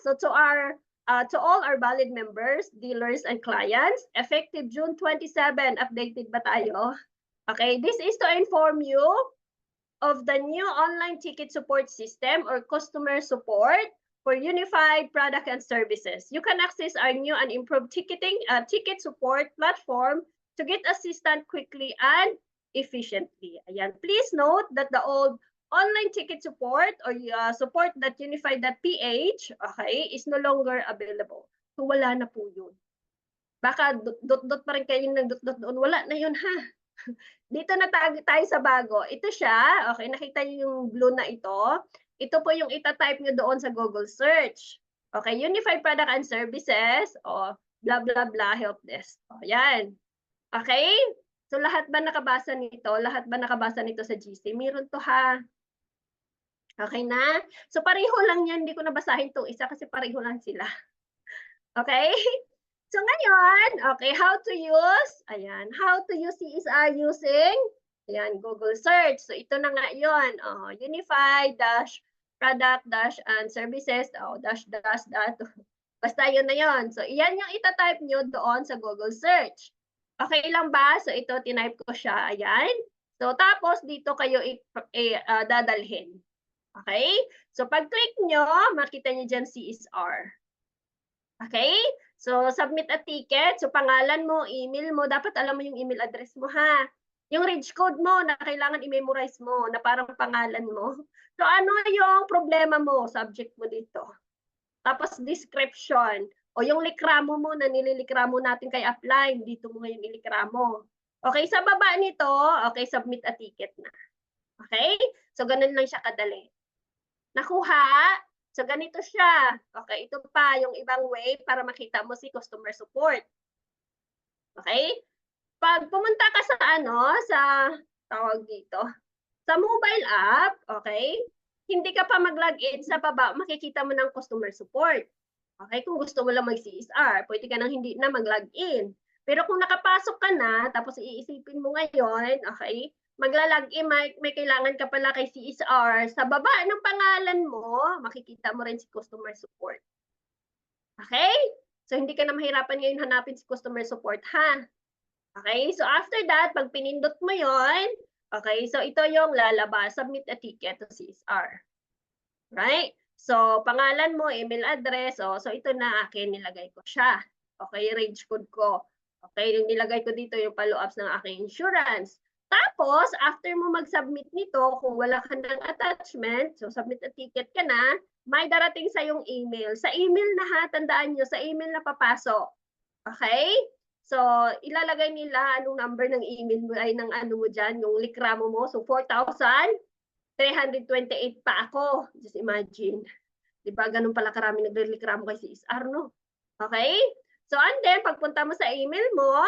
So to all our valid members, dealers, and clients, effective June 27, updated ba tayo? Okay, this is to inform you of the new online ticket support system or customer support for unified product and services. You can access our new and improved ticket support platform to get assistance quickly and efficiently. Ayan. Please note that the old online ticket support or support.unified.ph, okay, is no longer available. So wala na po yun. Baka dot-dot pa rin kayo ng dot-dot doon. Wala na yun ha. Dito na tayo sa bago. Ito siya. Okay, nakita niyo yung blue na ito. Ito po yung ita-type nyo doon sa Google search. Okay, Unified Product and Services o blah blah blah help desk. O, yan. Okay? So lahat ba nakabasa nito? Lahat ba nakabasa nito sa GC? Meron to ha. Okay na? So pareho lang yan. Hindi ko nabasahin to isa kasi pareho lang sila. Okay? So ngayon, okay, how to use? Ayan, how to use CSR using? Ayan, Google search. So ito na nga yun. Unified dash product dash and services dash dash dash. Basta yun na yun. So iyan yung ita-type nyo doon sa Google search. Okay lang ba? So ito, tinype ko siya. Ayan. So tapos dito kayo dadalhin. Okay? So pag-click nyo, makita nyo dyan CSR. Okay? So submit a ticket. So pangalan mo, email mo, dapat alam mo yung email address mo ha. Yung reg code mo na kailangan i-memorize mo na parang pangalan mo. So ano yung problema mo, subject mo dito. Tapos description o yung likramo mo na nililikramo natin kay upline, dito mo ngayon ilikramo. Okay, sa baba nito, okay, submit a ticket na. Okay? So ganun lang siya kadali. Nakuha? So ganito siya. Okay, ito pa yung ibang way para makita mo si customer support. Okay? Pag pumunta ka sa sa tawag dito, sa mobile app, okay? Hindi ka pa mag-login sa baba, makikita mo ng customer support. Okay, kung gusto mo lang mag-CSR, pwede ka nang hindi na mag-login. Pero kung nakapasok ka na, tapos iisipin mo ngayon, okay, magla-login, may kailangan ka pala kay CSR, sa baba ng pangalan mo, makikita mo rin si customer support. Okay? So hindi ka na mahirapan ngayon hanapin si customer support, ha? Okay, so after that, pag pinindot mo yon, okay, so ito yung lalabas, submit a ticket to CSR. Right? So, pangalan mo, email address, so ito na akin, nilagay ko siya. Okay, range code ko. Okay, yung nilagay ko dito yung follow-ups ng aking insurance. Tapos, after mo mag-submit nito, kung wala ka ng attachment, so submit a ticket ka na, may darating sa yung email. Sa email na ha, tandaan nyo, sa email na papasok. Okay? So, ilalagay nila anong number ng email mo ay ng ano mo dyan, yung likramo mo. So, 4,328 pa ako. Just imagine. Diba, ganun pala karami nagre-likramo kay CSR, no? Okay? So, and then, pagpunta mo sa email mo,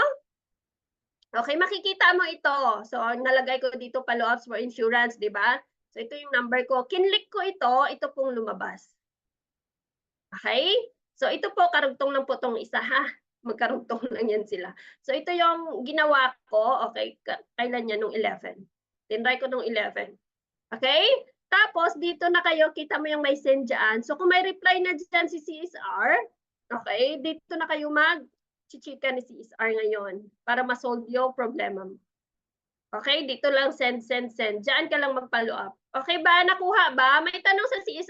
okay, makikita mo ito. So, nalagay ko dito follow-ups for insurance, diba? So, ito yung number ko. Kinlik ko ito pong lumabas. Okay? So, ito po, karugtong lang po itong isa, ha? Magkarugtong lang yan sila. So, ito yung ginawa ko, okay, kailan yan, nung 11. Tinry ko nung 11. Okay? Tapos, dito na kayo, kita mo yung may send dyan. So, kung may reply na dyan si CSR, okay, dito na kayo mag-chichika ni CSR ngayon para ma-solve yung problema mo. Okay? Dito lang send, send, send. Diyan ka lang mag-follow up. Okay ba? Nakuha ba? May tanong sa CSR.